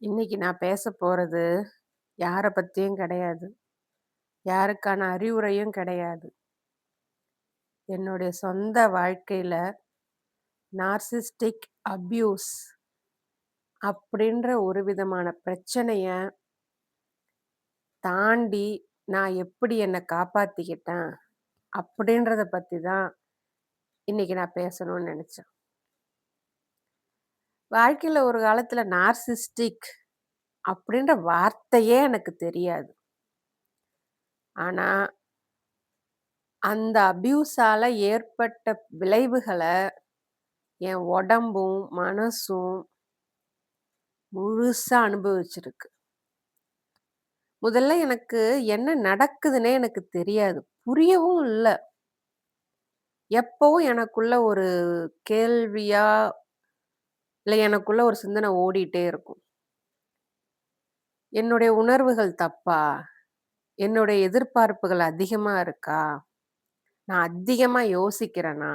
இன்னைக்கு நான் பேச போறது யார பத்தியும் கிடையாது. யாருக்கான அறிவுரையும் கிடையாது. என்னுடைய சொந்த வாழ்க்கையில நார்சிஸ்டிக் அப்யூஸ் அப்படின்ற ஒரு விதமான பிரச்சனைய தாண்டி நான் எப்படி என்ன காப்பாத்திக்கிட்டேன் அப்படின்றத பத்தி தான் இன்னைக்கு நான் பேசணும்னு நெனச்சேன். வாழ்க்கையில ஒரு காலத்துல நார்சிஸ்டிக் அப்படின்ற வார்த்தையே எனக்கு தெரியாது. ஆனா, அந்த அப்யூஸால ஏற்பட்ட விளைவுகள என் உடம்பும், மனசும் முழுசா அனுபவிச்சிருக்கு. முதல்ல எனக்கு என்ன நடக்குதுன்னே எனக்கு தெரியாது. புரியவும் இல்ல. எப்பவும் எனக்குள்ள ஒரு கேள்வியா, இல்ல எனக்குள்ள ஒரு சிந்தனை ஓடிட்டே இருக்கும். என்னுடைய உணர்வுகள் தப்பா? என்னுடைய எதிர்பார்ப்புகள் அதிகமா இருக்கா? நான் அதிகமா யோசிக்கிறேனா?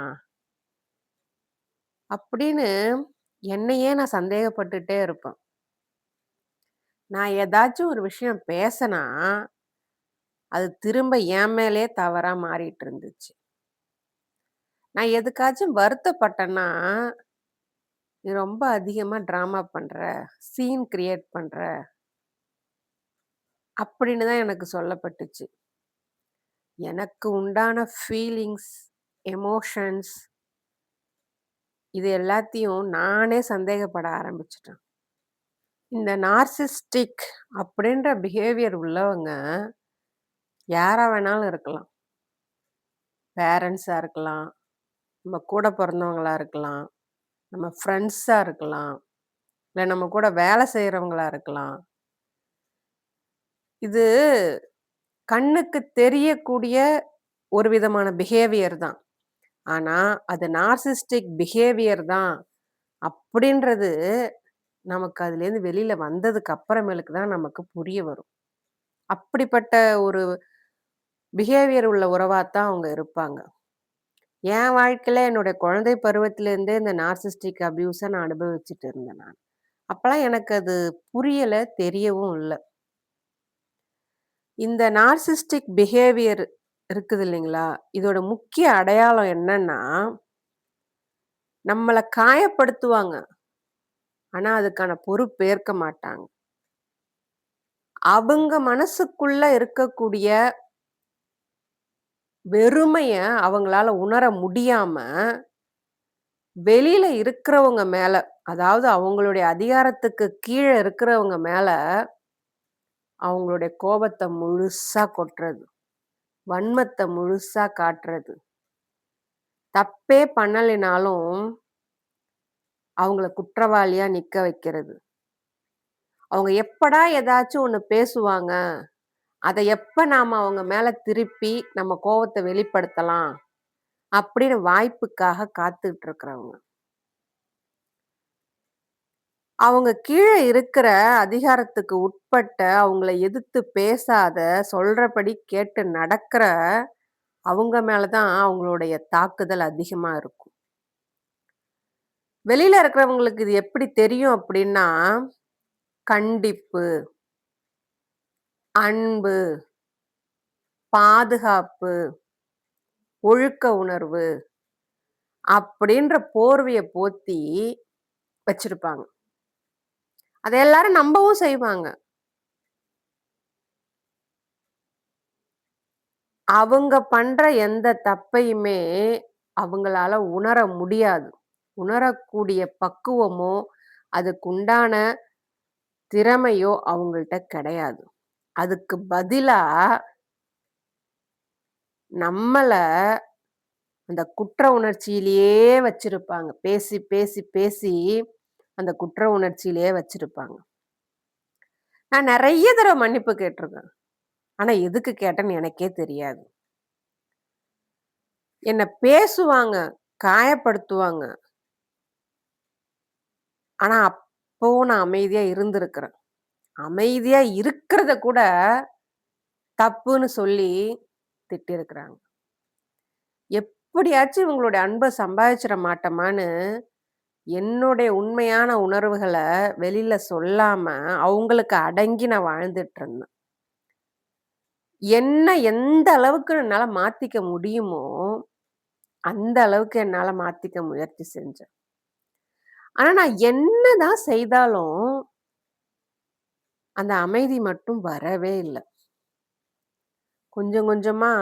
அப்படின்னு என்னையே நான் சந்தேகப்பட்டுட்டே இருப்பேன். நான் ஏதாச்சும் ஒரு விஷயம் பேசனா, அது திரும்ப என் மேலயே தவறா மாறிட்டு இருந்துச்சு. நான் எதுக்காச்சும் வருத்தப்பட்டேன்னா, "நீ ரொம்ப அதிகமா ட்ராமா பண்ற, சீன் கிரியேட் பண்ற" அப்படின்னு தான் எனக்கு சொல்லப்பட்டுச்சு. எனக்கு உண்டான ஃபீலிங்ஸ், எமோஷன்ஸ் இது எல்லாத்தையும் நானே சந்தேகப்பட ஆரம்பிச்சுட்டேன். இந்த நார்சிஸ்டிக் அப்படின்ற பிஹேவியர் உள்ளவங்க யாரா வேணாலும் இருக்கலாம். பேரண்ட்ஸா இருக்கலாம், நம்ம கூட பொறந்தவங்களா இருக்கலாம், நம்ம ஃப்ரெண்ட்ஸா இருக்கலாம், இல்ல நம்ம கூட வேலை செய்றவங்களா இருக்கலாம். இது கண்ணுக்கு தெரியக்கூடிய ஒரு விதமான பிஹேவியர் தான். ஆனா, அது நார்சிஸ்டிக் பிஹேவியர் தான் அப்படின்றது நமக்கு அதுலேருந்து வெளியில வந்ததுக்கு அப்புறமேலுக்கு தான் நமக்கு புரிய வரும். அப்படிப்பட்ட ஒரு பிஹேவியர் உள்ள உறவாத்தான் அவங்க இருப்பாங்க. என் வாழ்க்கையில என்னுடைய குழந்தை பருவத்திலேருந்தே இந்த நார்சிஸ்டிக் அப்யூஸ நான் அனுபவிச்சுட்டு இருந்தேன் நான். அப்பலாம் எனக்கு அது புரியல, தெரியவும் இல்ல. இந்த நார்சிஸ்டிக் பிஹேவியர் இருக்குது இல்லைங்களா? இதோட முக்கிய அடையாளம் என்னன்னா, நம்மள காயப்படுத்துவாங்க. ஆனா, அதுக்கான பொறுப்பேற்க மாட்டாங்க. அவங்க மனசுக்குள்ள இருக்கக்கூடிய வெறுமைய அவங்களால உணர முடியாம, வெளியில இருக்கிறவங்க மேல, அதாவது அவங்களுடைய அதிகாரத்துக்கு கீழ இருக்கிறவங்க மேல, அவங்களுடைய கோபத்த முழுசா கொட்டுறது. வன்மத்த முழுசா காட்டுறது. தப்பே பண்ணலைனாலும், அவங்கள குற்றவாளியா நிக்க வைக்கிறது. அவங்க எப்படா ஏதாச்சும் ஒண்ணு பேசுவாங்க, அத எப்ப நாம அவங்க மேல திருப்பி நம்ம கோவத்த வெளிப்படுத்தலாம், அப்படின்னு வாய்ப்புக்காக காத்துட்டு இருக்கிறவங்க. அவங்க கீழ இருக்கிற அதிகாரத்துக்கு உட்பட்ட, அவங்கள எதிர்த்து பேசாத, சொல்றபடி கேட்டு நடக்கிற அவங்க மேல தான் அவங்களுடைய தாக்குதல் அதிகமா இருக்கும். வெளியில இருக்கிறவங்களுக்கு இது எப்படி தெரியும் அப்படின்னா, கண்டிப்பு, அன்பு, பாதுகாப்பு, ஒழுக்க உணர்வு அப்படின்ற போர்வைய போத்தி வச்சிருப்பாங்க. அத எல்லாரும் நம்பவும் செய்வாங்க. அவங்க பண்ற எந்த தப்பையுமே அவங்களால உணர முடியாது. உணரக்கூடிய பக்குவமோ, அதுக்குண்டான திறமையோ அவங்கள்ட்ட கிடையாது. அதுக்கு பதிலா நம்மள அந்த குற்ற உணர்ச்சியிலேயே வச்சிருப்பாங்க. பேசி, பேசி, பேசி அந்த குற்ற உணர்ச்சியிலேயே வச்சிருப்பாங்க. நான் நெறைய தடவ மன்னிப்பு கேட்டுருக்கேன். ஆனா எதுக்கு கேட்டேன்னு எனக்கே தெரியாது. என்ன பேசுவாங்க, காயப்படுத்துவாங்க. ஆனா அப்பவும் நான் அமைதியா இருந்திருக்கிறேன். அமைதியா இருக்கிறத கூட தப்புன்னு சொல்லி திட்டியிருக்கிறாங்க. எப்படியாச்சும் இவங்களுடைய அன்ப சம்பாதிச்சிட மாட்டோமான்னு என்னுடைய உண்மையான உணர்வுகள வெளில சொல்லாம, அவங்களுக்கு அடங்கி நான் வாழ்ந்துட்டு இருந்தேன். என்ன எந்த அளவுக்கு என்னால மாத்திக்க முடியுமோ, அந்த அளவுக்கு என்னால மாத்திக்க முயற்சி செஞ்சேன். ஆனா நான் என்னதான் செய்தாலும், அந்த அமைதி மட்டும் வரவே இல்ல. கொஞ்சம் கொஞ்சமா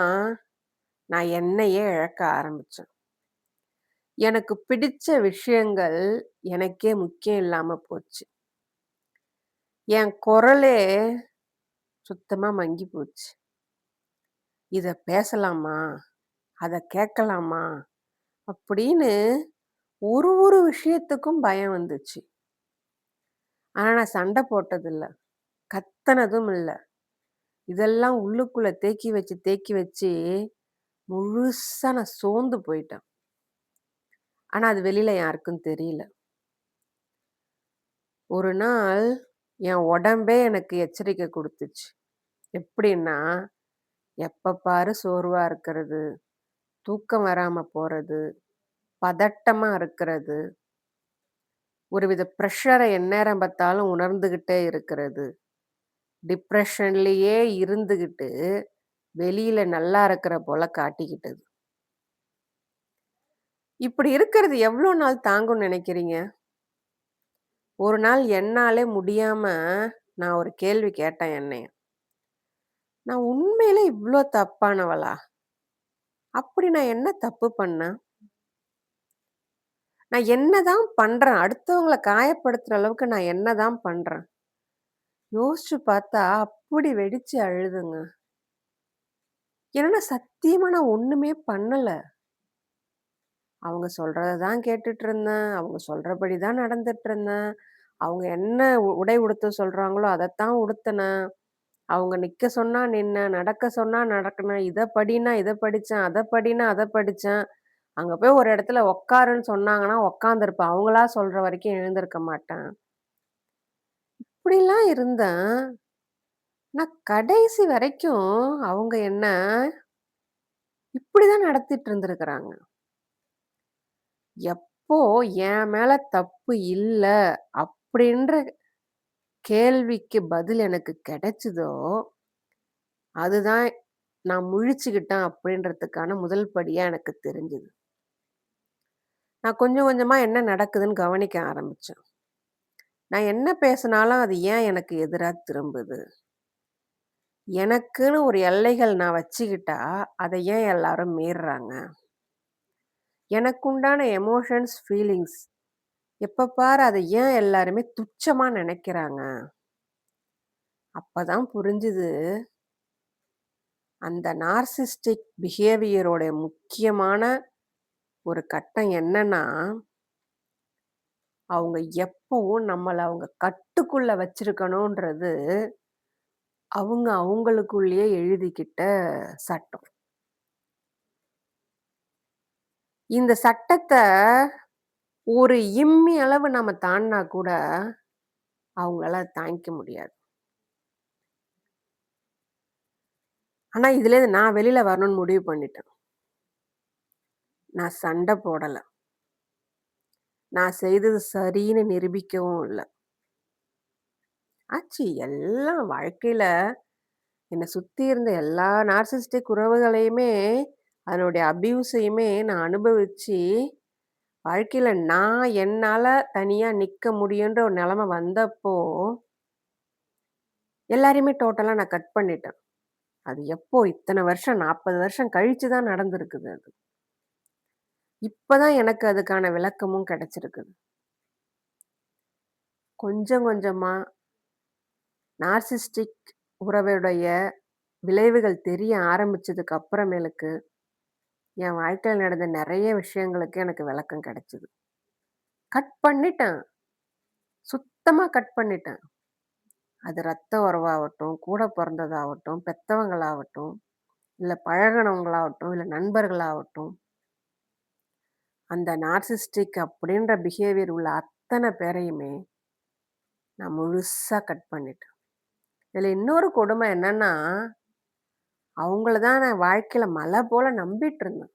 நான் என்னையே இழக்க ஆரம்பிச்சேன். எனக்கு பிடிச்ச விஷயங்கள் எனக்கே முக்கியம் இல்லாம போச்சு. என் குரலே சுத்தமா மங்கி போச்சு. இத பேசலாமா? அத கேட்கலாமா? அப்படின்னு ஒரு ஒரு விஷயத்துக்கும் பயம் வந்துச்சு. ஆனா நான் சண்டை போட்டதில்ல. கத்துனதும் இல்ல. இதெல்லாம் உள்ளுக்குள்ள தேக்கி வச்சு, தேக்கி வச்சு முழுசா நான் சோர்ந்து போயிட்டேன். ஆனா அது வெளியில யாருக்கும் தெரியல. ஒரு நாள் என் உடம்பே எனக்கு எச்சரிக்கை குடுத்துச்சு. எப்படின்னா, எப்ப பாரு சோர்வா இருக்கிறது, தூக்கம் வராம போறது, பதட்டமா இருக்கிறது, ஒருவித பிரஷர எந்நேரம் பார்த்தாலும் உணர்ந்துகிட்டே இருக்கிறது. டிப்ரஷன்லயே இருந்துகிட்டு, வெளியில நல்லா இருக்கிற போல காட்டிக்கிட்டது. இப்படி இருக்கிறது எவ்ளோ நாள் தாங்கும்னு நெனைக்கிறீங்க? ஒரு நாள் என்னாலே முடியாம, நான் ஒரு கேள்வி கேட்டேன் என்னைய. நான் உண்மையிலே இவ்ளோ தப்பானவளா? அப்படி நான் என்ன தப்பு பண்ணேன்? நான் என்னதான் பண்றேன்? அடுத்தவங்கள காயப்படுத்துற அளவுக்கு நான் என்னதான் பண்றேன்? யோசிச்சு பார்த்தா அப்படி வெடிச்சு அழுதேங்க. ஏன்னா சத்தியமா நான் ஒண்ணுமே பண்ணல. அவங்க சொல்றத தான் கேட்டுட்டு இருந்தேன். அவங்க சொல்றபடி தான் நடந்துட்டு இருந்தேன். அவங்க என்ன உடை உடுத்த சொல்றாங்களோ, அதத்தான் உடுத்துனேன். அவங்க நிக்க சொன்னா நின்னேன். நடக்க சொன்னா நடக்குனேன். இத படின்னா இத படிச்சேன். அத படின்னா அத படிச்சேன். அங்க போய் ஒரு இடத்துல உட்காருன்னு சொன்னாங்கன்னா உட்காந்துருப்பேன். அவங்களா சொல்ற வரைக்கும் எழுந்திருக்க மாட்டேன். இப்படிலாம் இருந்தேன். நான் கடைசி வரைக்கும் அவங்க என்ன இப்படிதான் நடத்திட்டு இருந்திருக்கிறாங்க. எப்போ என் மேல தப்பு இல்ல அப்படின்ற கேள்விக்கு பதில் எனக்கு கிடைச்சதோ, அதுதான் நான் முழிச்சுக்கிட்டேன் அப்படின்றதுக்கான முதல் படியா எனக்கு தெரிஞ்சது. நான் கொஞ்சம் கொஞ்சமா என்ன நடக்குதுன்னு கவனிக்க ஆரம்பிச்சேன். நான் என்ன பேசினாலும் அது ஏன் எனக்கு எதிரா திரும்புது? எனக்குன்னு ஒரு எல்லைகள் நான் வச்சுக்கிட்டா, அத ஏன் எல்லாரும் மீறுறாங்க? எனக்குண்டான எமோஷன்ஸ், ஃபீலிங்ஸ் எப்ப பாரு அத ஏன் எல்லாருமே துச்சமா நெனைக்கிறாங்க? அப்பதான் புரிஞ்சுது, அந்த நார்சிஸ்டிக் பிஹேவியரோட முக்கியமான ஒரு கட்டம் என்னன்னா, அவங்க எப்பவும் நம்மள அவங்க கட்டுக்குள்ள வச்சிருக்கணுன்றது, அவங்க அவங்களுக்குள்ளேயே எழுதிக்கிட்ட சட்டம். இந்த சட்டத்த ஒரு இம்மி அளவு நம்ம தாண்டுனா கூட, அவங்களால அத தாங்கிக்க முடியாது. ஆனா இதுலேருந்து நான் வெளில வரணும்னு முடிவு பண்ணிட்டேன். நான் சண்ட போடல. நான் செய்தது சரின்னு நிரூபிக்கவும் இல்ல. ஆச்சு எல்லாம் வாழ்க்கையில என்ன சுத்தி இருந்த எல்லா நார்சிஸ்டிக் உறவுகளையுமே, அதனுடைய அபியூஸையுமே நான் அனுபவிச்சு, வாழ்க்கையில நான் என்னால தனியா நிக்க முடியுன்ற ஒரு நெலைம வந்தப்போ, எல்லாரையுமே டோட்டலா நான் கட் பண்ணிட்டேன். அது எப்போ இத்தன வருஷம் 40 வருஷம் கழிச்சு தான் நடந்திருக்குது அது. இப்ப தான் எனக்கு அதுக்கான விளக்கமும் கிடைச்சிருக்குது. கொஞ்சம் கொஞ்சமா நார்சிஸ்டிக் உறவுடைய விளைவுகள் தெரிய ஆரம்பிச்சதுக்கு அப்புறமேலுக்கு, என் வாழ்க்கையில நடந்த நெறைய விஷயங்களுக்கு எனக்கு விளக்கம் கிடைச்சது. கட் பண்ணிட்டேன். சுத்தமா கட் பண்ணிட்டேன். அது ரத்த உறவாகட்டும், கூட பொறந்ததாகட்டும், பெத்தவங்களாகட்டும், இல்ல பழகுனவங்களாகட்டும், இல்ல நண்பர்களாகட்டும், அந்த நார்சிஸ்டிக் அப்படின்ற பிஹேவியர் உள்ள அத்தன பேரையுமே நான் முழுசா கட் பண்ணிட்டேன். இதுல இன்னொரு கொடுமை என்னன்னா, அவங்கள தான் நான் வாழ்க்கையில மலை போல நம்பிட்டு இருந்தேன்.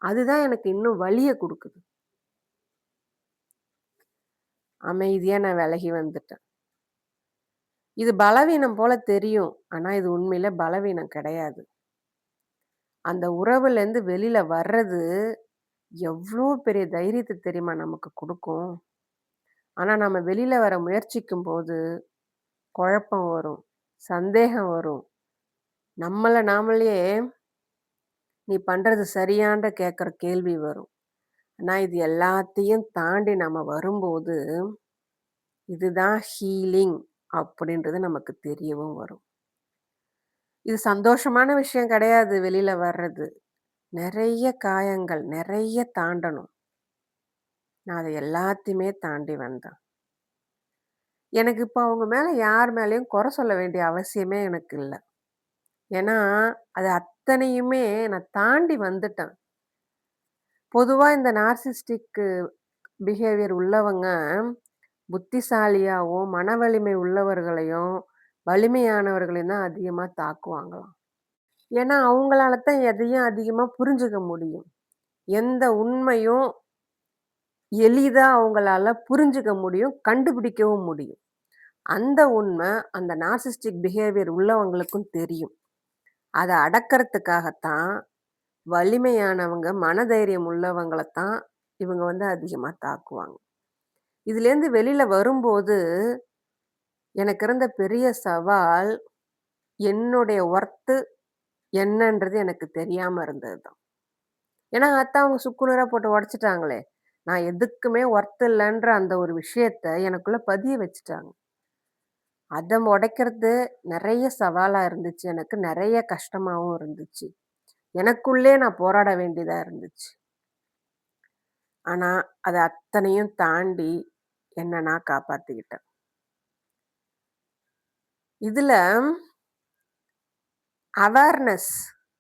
அதுதான் எனக்கு இன்னும் வலிய குடுக்குது. அமைதியா நான் விலகி வந்துட்டேன். இது பலவீனம் போல தெரியும். ஆனா இது உண்மையில பலவீனம் கிடையாது. அந்த உறவுலேருந்து வெளில வர்றது எவ்ளோ பெரிய தைரியத்த தெரியுமா நமக்கு குடுக்கும்? ஆனா நம்ம வெளில வர முயற்சிக்கும்போது குழப்பம் வரும், சந்தேகம் வரும். நம்மள நாமளே "நீ பண்றது சரியான்ற" கேட்குற கேள்வி வரும். ஆனா இது எல்லாத்தையும் தாண்டி நம்ம வரும்போது, இதுதான் ஹீலிங் அப்படின்றது நமக்கு தெரியவும் வரும். இது சந்தோஷமான விஷயம் கிடையாது வெளில வர்றது. நெறைய காயங்கள், நெறைய தாண்டணும். நான் அத எல்லாத்தையுமே தாண்டி வந்தேன். எனக்கு இப்ப அவங்க மேல யார் மேலயும் குறை சொல்ல வேண்டிய அவசியமே எனக்கு இல்ல. ஏன்னா, அது அத்தனையுமே நான் தாண்டி வந்துட்டேன். பொதுவா இந்த நார்சிஸ்டிக் பிஹேவியர் உள்ளவங்க, புத்திசாலியாவும், மன வலிமை உள்ளவர்களையும், வலிமையானவர்களையும் தான் அதிகமா தாக்குவாங்களாம். ஏன்னா, அவங்களால தான் எதையும் அதிகமா புரிஞ்சுக்க முடியும். எந்த உண்மையும் எளிதா அவங்களால புரிஞ்சுக்க முடியும், கண்டுபிடிக்கவும் முடியும். அந்த உண்மை அந்த நார்சிஸ்டிக் பிஹேவியர் உள்ளவங்களுக்கும் தெரியும். அத அடக்கறதுக்காகத்தான் வலிமையானவங்க, மனதைரியம் உள்ளவங்கள தான் இவங்க வந்து அதிகமா தாக்குவாங்க. இதுலேருந்து வெளில வரும்போது, எனக்கு இருந்த பெரிய சவால், என்னுடைய ஒர்த்து என்னன்றது எனக்கு தெரியாம இருந்தது தான். ஏன்னா, அதான் அவங்க சுக்குநூறா போட்டு உடைச்சுட்டாங்களே! நான் எதுக்குமே ஒர்த் இல்லன்ற அந்த ஒரு விஷயத்த எனக்குள்ள பதிய வச்சுட்டாங்க. அத உடைக்கிறது நெறைய சவாலா இருந்துச்சு எனக்கு. நெறைய கஷ்டமாவும் இருந்துச்சு. எனக்குள்ளே நான் போராட வேண்டியதா இருந்துச்சு. ஆனா, அத அத்தனையும் தாண்டி என்ன நான் காப்பாத்திக்கிட்டேன். இதுல அவேர்னஸ்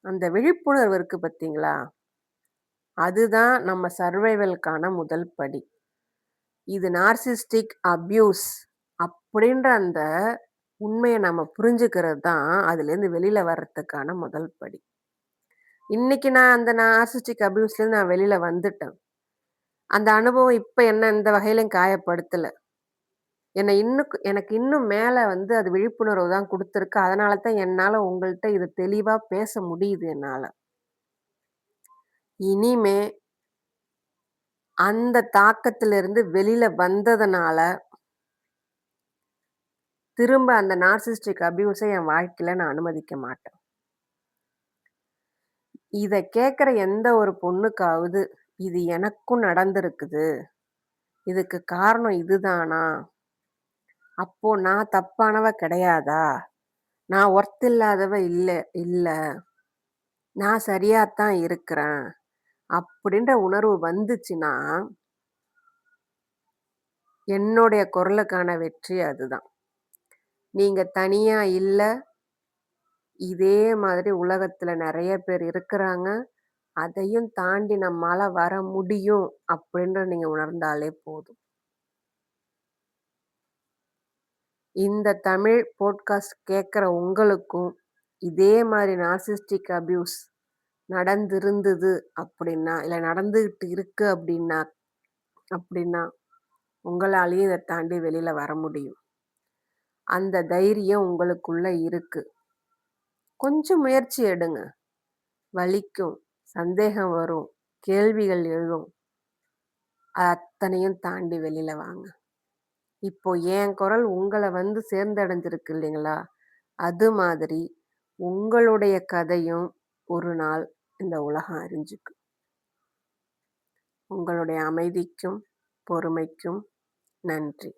அந்த விழிப்புணர்வு இருக்கு பார்த்தீங்களா? அதுதான் நம்ம சர்வைவலுக்கான முதல் படி. இது நார்சிஸ்டிக் அப்யூஸ் அப்படின்ற அந்த உண்மைய நம்ம புரிஞ்சுக்கிறது தான் அதுலேருந்து வெளில வர்றதுக்கான முதல் படி. இன்னைக்கு நான் அந்த நார்சிஸ்டிக் அப்யூஸ்லேருந்து நான் வெளில வந்துட்டேன். அந்த அனுபவம் இப்ப என்ன எந்த வகையிலயும் காயப்படுத்தல. எனக்கு இன்னும் மேல வந்து அது விழிப்புணர்வு தான் குடுத்துருக்கு. அதனால தான் என்னால உங்கள்ட்ட இத தெளிவா பேச முடியுது என்னால. இனிமே அந்த தாக்கத்திலிருந்து வெளில வந்ததுனால, திரும்ப அந்த நார்சிஸ்டிக் அப்யூஸ என் வாழ்க்கையில நான் அனுமதிக்க மாட்டேன். இத கேட்கிற எந்த ஒரு பொண்ணுக்காவது, இது எனக்கும் நடந்திருக்குது. இதுக்கு காரணம் இதுதானா? அப்போ நான் தப்பானவ கிடையாதா? நான் ஒர்த் இல்லாதவ இல்ல. நான் சரியா தான் இருக்கிறேன். அப்படின்ற உணர்வு வந்துச்சுன்னா, என்னுடைய குரலுக்கான வெற்றி அதுதான். நீங்க தனியா இல்ல. இதே மாதிரி உலகத்துல நெறைய பேர் இருக்கிறாங்க. அதையும் தாண்டி நம்மால வர முடியும் அப்படின்ற நீங்க உணர்ந்தாலே போதும். இந்த தமிழ் பாட்காஸ்ட் கேட்கிற உங்களுக்கும், இதே மாரி நார்சிஸ்டிக் அப்யூஸ் நடந்திருந்தது அப்படின்னா, இல்ல நடந்துகிட்டு இருக்கு அப்படின்னா, உங்களாலயும் இத தாண்டி வெளில வர முடியும். அந்த தைரியம் உங்களுக்குள்ள இருக்கு. கொஞ்சம் முயற்சி எடுங்க. வலிக்கும், சந்தேகம் வரும், கேள்விகள் எழும். அத்தனையும் தாண்டி வெளில வாங்க. இப்போ என் குரல் உங்கள வந்து சேர்ந்தடைஞ்சிருக்கு இல்லைங்களா? அது மாதிரி உங்களுடைய கதையும் ஒரு நாள் இந்த உலகம் அறிஞ்சுக்கும். உங்களுடைய அமைதிக்கும், பொறுமைக்கும் நன்றி.